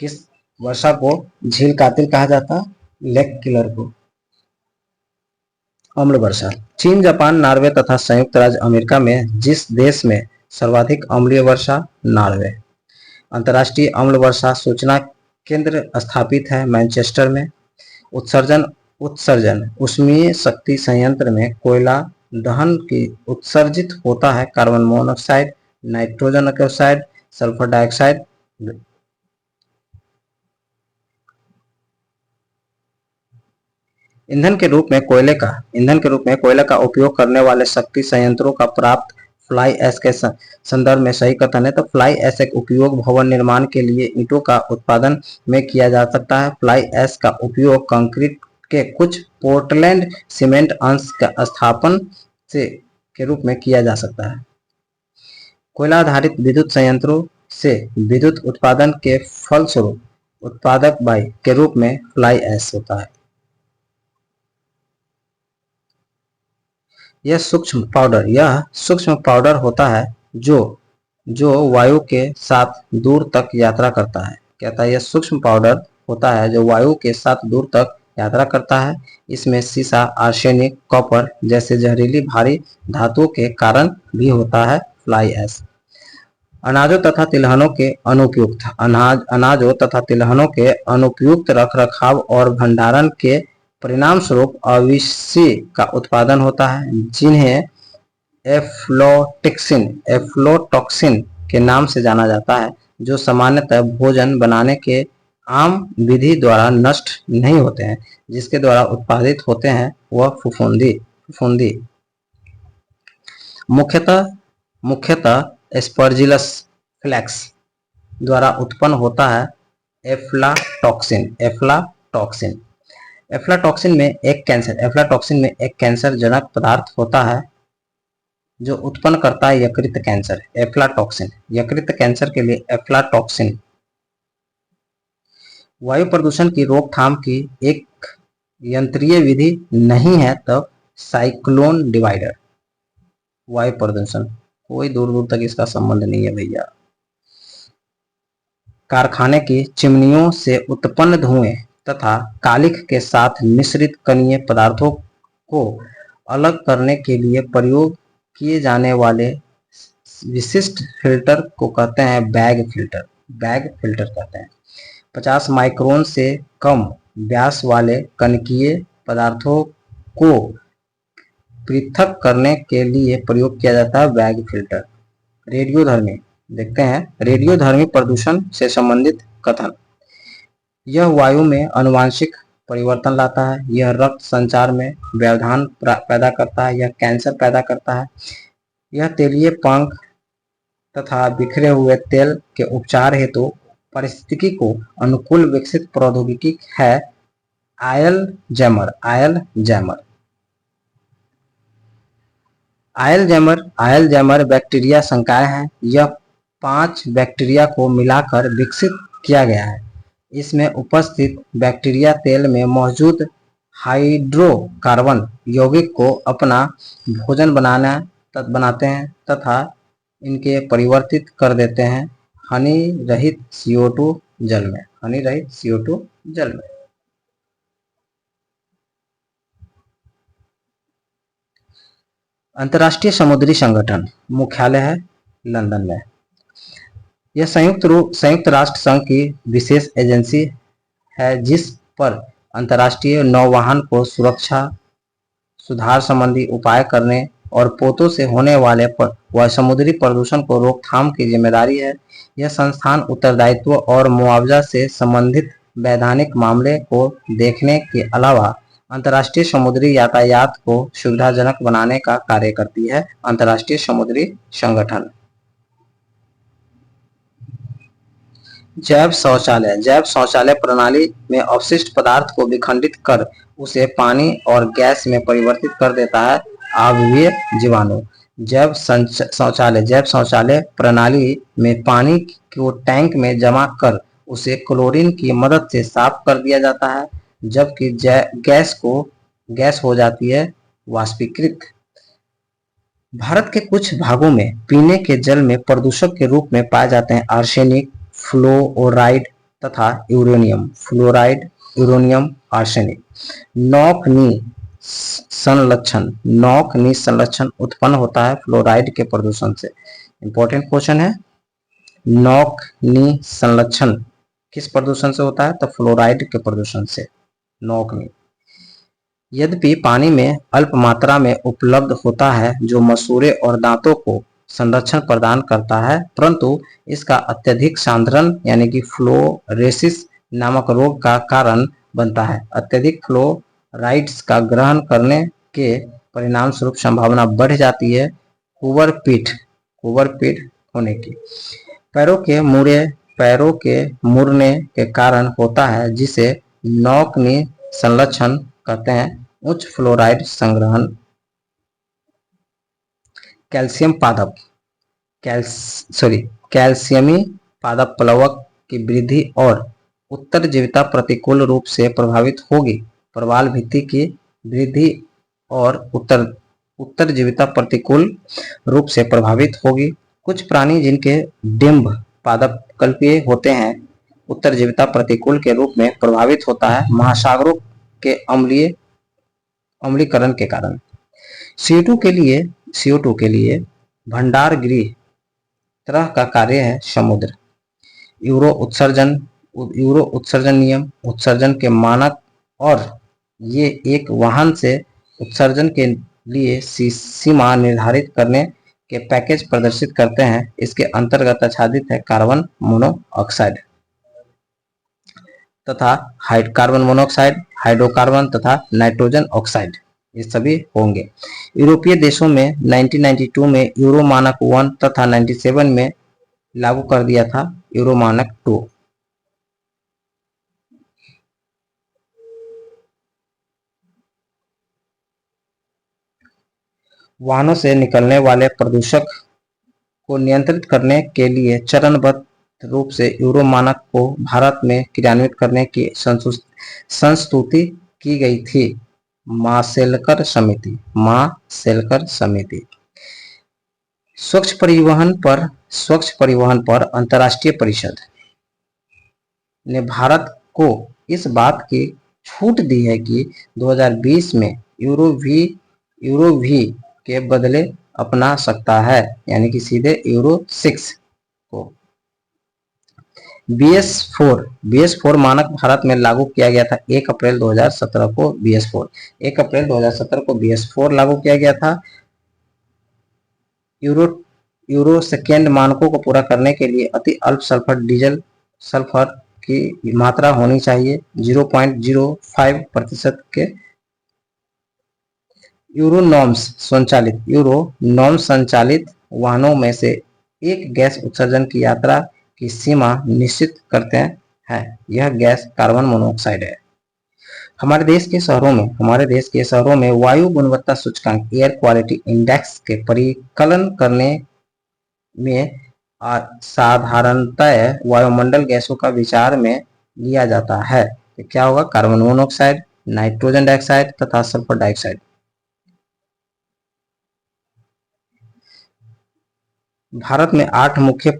किस वर्षा को झील कातिल कहा जाता है? लेक किलर को। अम्ल वर्षा। चीन, जापान, नॉर्वे तथा संयुक्त राज्य अमेरिका में जिस देश में सर्वाधिक अम्लीय वर्षा? नॉर्वे। अंतर्राष्ट्रीय अम्ल वर्षा सूचना केंद्र स्थापित है मैनचेस्टर में। उत्सर्जन ऊष्मीय शक्ति संयंत्र में कोयला दहन की उत्सर्जित होता है carbon monoxide, nitrogen oxide, sulphur dioxide. ईंधन के रूप में कोयले का उपयोग करने वाले शक्ति संयंत्रों का प्राप्त फ्लाई ऐश के संदर्भ में सही कथन है। तो फ्लाई ऐश का उपयोग भवन निर्माण के लिए ईंटों का उत्पादन में किया जा सकता है। फ्लाई ऐश का उपयोग कंक्रीट के कुछ पोर्टलैंड सीमेंट अंश का स्थापन के रूप में किया जा सकता है। कोयला आधारित विद्युत संयंत्रों से विद्युत उत्पादन के फलस्वरूप उत्पादक वायु के रूप में फ्लाई ऐश होता है। यह सूक्ष्म पाउडर होता है जो वायु के साथ दूर तक यात्रा करता है। कहता है यह सूक्ष्म पाउडर होता है जो वायु के साथ दूर तक यात्रा करता है। इसमें सीसा, आर्सेनिक, कॉपर जैसे जहरीली भारी धातुओं के कारण भी होता है फ्लाई ऐश। अनाजों तथा तिलहनों के अनुपयुक्त रखरखाव और भंडारण के परिणाम स्वरूप अविशी का उत्पादन होता है, जिन्हें एफ्लोटॉक्सिन के नाम से जाना जाता है, जो सामान्यतः भोजन बनाने के आम विधि द्वारा नष्ट नहीं होते हैं, जिसके द्वारा उत्पादित होते हैं वह फफूंदी। मुख्यतः एस्परजिलस फ्लेक्स द्वारा उत्पन्न होता है एफ्लाटॉक्सिन में एक कैंसर जनक पदार्थ होता है जो उत्पन्न करता है यकृत कैंसर। यकृत कैंसर के लिए एफ्लाटॉक्सिन। वायु प्रदूषण की रोकथाम की एक यंत्रीय विधि नहीं है तब साइक्लोन डिवाइडर। वायु प्रदूषण कोई दूर दूर तक इसका संबंध नहीं है भैया। कारखाने की चिमनियों से उत्पन्न धुएं तथा कालिख के साथ मिश्रित कणीय पदार्थों को अलग करने के लिए प्रयोग किए जाने वाले विशिष्ट फिल्टर को कहते हैं बैग फिल्टर कहते हैं। 50 माइक्रोन से कम व्यास वाले कणकीय पदार्थों को पृथक करने के लिए प्रयोग किया जाता है बैग फिल्टर। रेडियोधर्मी देखते हैं। रेडियोधर्मी प्रदूषण से संबंधित कथन। यह वायु में आनुवंशिक परिवर्तन लाता है, यह रक्त संचार में व्यवधान पैदा करता है, यह कैंसर पैदा करता है, यह तेलीय पंख तथा बिखरे हुए तेल के उपचार हेतु पारिस्थितिकी को अनुकूल विकसित प्रौद्योगिकी है आयल जैमर बैक्टीरिया संकाय है। यह 5 बैक्टीरिया को मिलाकर विकसित किया गया है। इसमें उपस्थित बैक्टीरिया तेल में मौजूद हाइड्रोकार्बन यौगिक को अपना भोजन बनाते हैं तथा इनके परिवर्तित कर देते हैं हनी रहित CO2 जल में। अंतर्राष्ट्रीय समुद्री संगठन मुख्यालय है लंदन में। यह संयुक्त राष्ट्र संघ की विशेष एजेंसी है जिस पर अंतर्राष्ट्रीय नौवहन को सुरक्षा सुधार संबंधी उपाय करने और पोतों से होने वाले समुद्री प्रदूषण को रोकथाम की जिम्मेदारी है। यह संस्थान उत्तरदायित्व और मुआवजा से संबंधित वैधानिक मामले को देखने के अलावा अंतर्राष्ट्रीय समुद्री यातायात को सुविधाजनक बनाने का कार्य करती है। अंतर्राष्ट्रीय समुद्री संगठन। जैव शौचालय प्रणाली में अपशिष्ट पदार्थ को विखंडित कर उसे पानी और गैस में परिवर्तित कर देता है अवायवीय जीवाणु। जैव शौचालय प्रणाली में पानी को टैंक में जमा कर उसे क्लोरीन की मदद से साफ कर दिया जाता है, जबकि गैस हो जाती है वाष्पीकृत। भारत के कुछ भागों में पीने के जल में प्रदूषक के रूप में पाए जाते हैं आर्सेनिक, फ्लोराइड तथा यूरेनियम। Fluoride, uranium, arsenic. नौकनी संलक्षण उत्पन्न होता है फ्लोराइड के प्रदूषण से। इंपॉर्टेंट क्वेश्चन है, नौकनी संलक्षण किस प्रदूषण से होता है? तो फ्लोराइड के प्रदूषण से। नौकनी यद्यपि पानी में अल्प मात्रा में उपलब्ध होता है जो मसूड़े और दांतों को संरक्षण प्रदान करता है, परंतु इसका अत्यधिक सांद्रण यानी कि फ्लोरेसिस नामक रोग का कारण बनता है। अत्यधिक फ्लोराइड्स का ग्रहण करने के परिणाम स्वरूप संभावना बढ़ जाती है कुवरपीठ होने की। पैरों के मुड़ने के कारण होता है, जिसे नौकनी संलक्षण कहते हैं। उच्च फ्लोराइड संग्रहण। कैल्शियमी पादप प्लवक की वृद्धि और उत्तरजीविता प्रतिकूल रूप से प्रभावित होगी। प्रवाल भित्ति की वृद्धि और उत्तरजीविता प्रतिकूल रूप से प्रभावित होगी। कुछ प्राणी जिनके डिंब पादप कल्पीय होते हैं उत्तरजीविता प्रतिकूल के रूप में प्रभावित होता है महासागरों के अम्लीकरण के कारण। CO2 के लिए भंडार गृह तरह का कार्य है समुद्र। यूरो उत्सर्जन नियम उत्सर्जन के मानक और ये एक वाहन से उत्सर्जन के लिए सीमा निर्धारित करने के पैकेज प्रदर्शित करते हैं। इसके अंतर्गत आच्छादित है कार्बन मोनोऑक्साइड, हाइड्रोकार्बन तथा नाइट्रोजन ऑक्साइड, ये सभी होंगे। यूरोपीय देशों में 1992 में यूरो मानक 1 तथा 97 में लागू कर दिया था यूरो मानक 2। वाहनों से निकलने वाले प्रदूषक को नियंत्रित करने के लिए चरणबद्ध रूप से यूरो मानक को भारत में क्रियान्वित करने की संस्तुति की गई थी माशेलकर समिति। स्वच्छ परिवहन पर अंतर्राष्ट्रीय परिषद ने भारत को इस बात की छूट दी है कि 2020 में यूरो वी के बदले अपना सकता है, यानी कि सीधे यूरो 6 को। BS4 मानक भारत में लागू किया गया था 1 अप्रैल 2017 को। BS4 1 अप्रैल 2017 को BS4 लागू किया गया था। यूरो सेकेंड मानकों को पूरा करने के लिए अति अल्प सल्फर डीजल सल्फर की मात्रा होनी चाहिए 0.05% के। यूरो नॉर्म्स संचालित वाहनों में से एक गैस उत्सर्जन की यात्रा की सीमा निश्चित करते हैं। यह गैस कार्बन मोनोऑक्साइड है। हमारे देश के शहरों में वायु गुणवत्ता सूचकांक एयर क्वालिटी इंडेक्स के परिकलन करने में साधारणतः वायुमंडल गैसों का विचार में लिया जाता है। तो क्या होगा? कार्बन मोनोऑक्साइड, नाइट्रोजन डाइऑक्साइड तथा सल्फर डाइऑक्साइड। भारत में 8 मुख्य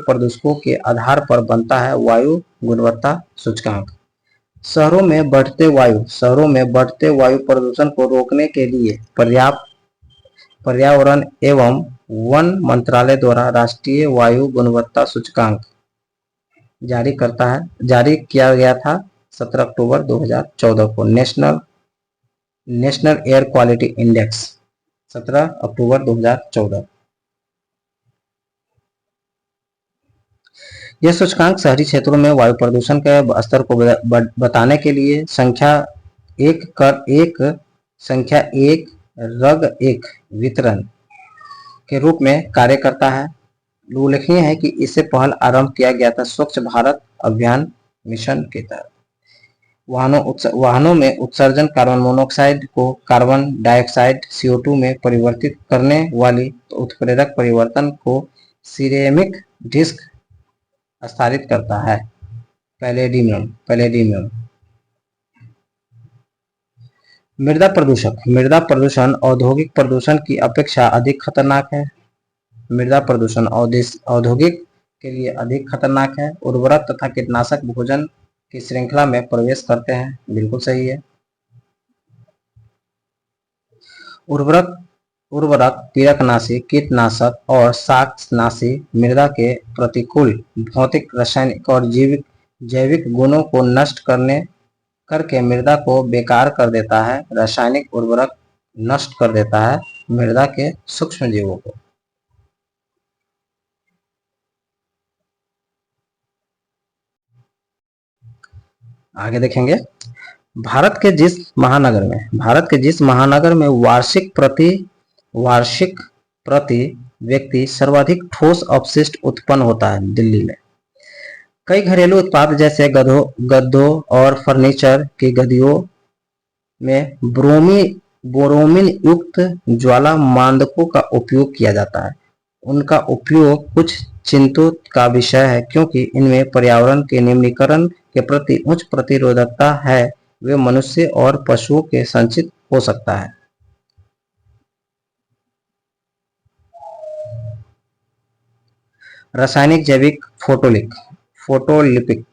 प्रदूषकों के आधार पर बनता है वायु गुणवत्ता सूचकांक। शहरों में बढ़ते वायु प्रदूषण को रोकने के लिए पर्यावरण एवं वन मंत्रालय द्वारा राष्ट्रीय वायु गुणवत्ता सूचकांक जारी किया गया था 17 अक्टूबर 2014 को। National national air quality index 17 अक्टूबर 2014। यह सूचकांक शहरी क्षेत्रों में वायु प्रदूषण के स्तर को बताने के लिए संख्या एक रग एक वितरण के रूप में कार्य करता है। उल्लेखनीय है कि इससे पहल आरंभ किया गया था स्वच्छ भारत अभियान मिशन के तहत। वाहनों में उत्सर्जन कार्बन मोनोऑक्साइड को कार्बन डाइऑक्साइड CO2 में परिवर्तित करने वाली उत्प्रेरक परिवर्तन को सिरेमिक डिस्क आच्छादित करता है। पैलेडियम। मृदा प्रदूषण औद्योगिक प्रदूषण की अपेक्षा अधिक खतरनाक है। मृदा प्रदूषण औद्योगिक के लिए अधिक खतरनाक है। उर्वरक तथा कीटनाशक भोजन की श्रृंखला में प्रवेश करते हैं। बिल्कुल सही है। उर्वरक पीड़कनाशी, कीटनाशक और शाकनाशी मृदा के प्रतिकूल भौतिक, रासायनिक और जैविक गुणों को नष्ट करके मृदा को बेकार कर देता है। रासायनिक उर्वरक नष्ट कर देता है मृदा के सूक्ष्म जीवों को। आगे देखेंगे, भारत के जिस महानगर में वार्षिक प्रति व्यक्ति सर्वाधिक ठोस अपशिष्ट उत्पन्न होता है, दिल्ली में। कई घरेलू उत्पाद जैसे गद्दों और फर्नीचर की गद्दियों में बोरोमिन युक्त ज्वाला मानकों का उपयोग किया जाता है। उनका उपयोग कुछ चिंता का विषय है क्योंकि इनमें पर्यावरण के निम्नीकरण के प्रति उच्च प्रतिरोधकता है। वे मनुष्य और पशुओं के संचित हो सकता है। रासायनिक जैविक फोटोलिपिक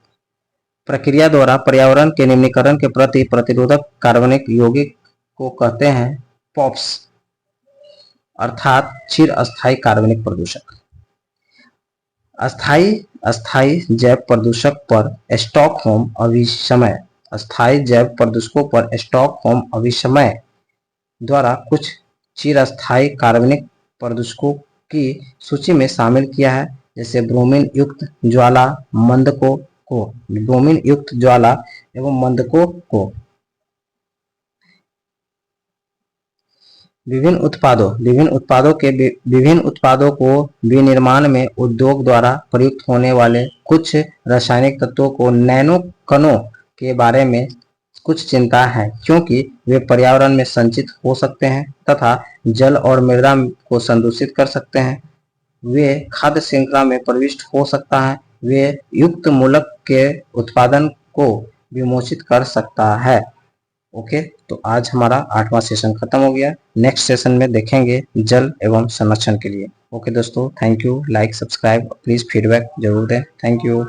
प्रक्रिया द्वारा पर्यावरण के निम्नीकरण के प्रति प्रतिरोधक कार्बनिक यौगिक को कहते हैं पॉप्स, अर्थात चिरस्थायी कार्बनिक प्रदूषक। अस्थायी जैव प्रदूषक पर स्टॉकहोम अभिसमय द्वारा कुछ चिरस्थायी कार्बनिक प्रदूषकों की सूची में शामिल किया है, जैसे ब्रोमीन युक्त ज्वाला एवं मंदकों को। विभिन्न उत्पादों को विनिर्माण में उद्योग द्वारा प्रयुक्त होने वाले कुछ रासायनिक तत्वों को नैनो कणों के बारे में कुछ चिंता है क्योंकि वे पर्यावरण में संचित हो सकते हैं तथा जल और मृदा को संदूषित कर सकते हैं। वे खाद्य श्रृंखला में प्रविष्ट हो सकता है। वे युक्त मूलक के उत्पादन को विमोचित कर सकता है। ओके, तो आज हमारा 8वां सेशन खत्म हो गया। नेक्स्ट सेशन में देखेंगे जल एवं संरक्षण के लिए। ओके दोस्तों, thank you. Like, subscribe, please feedback जरूर दें। Thank you.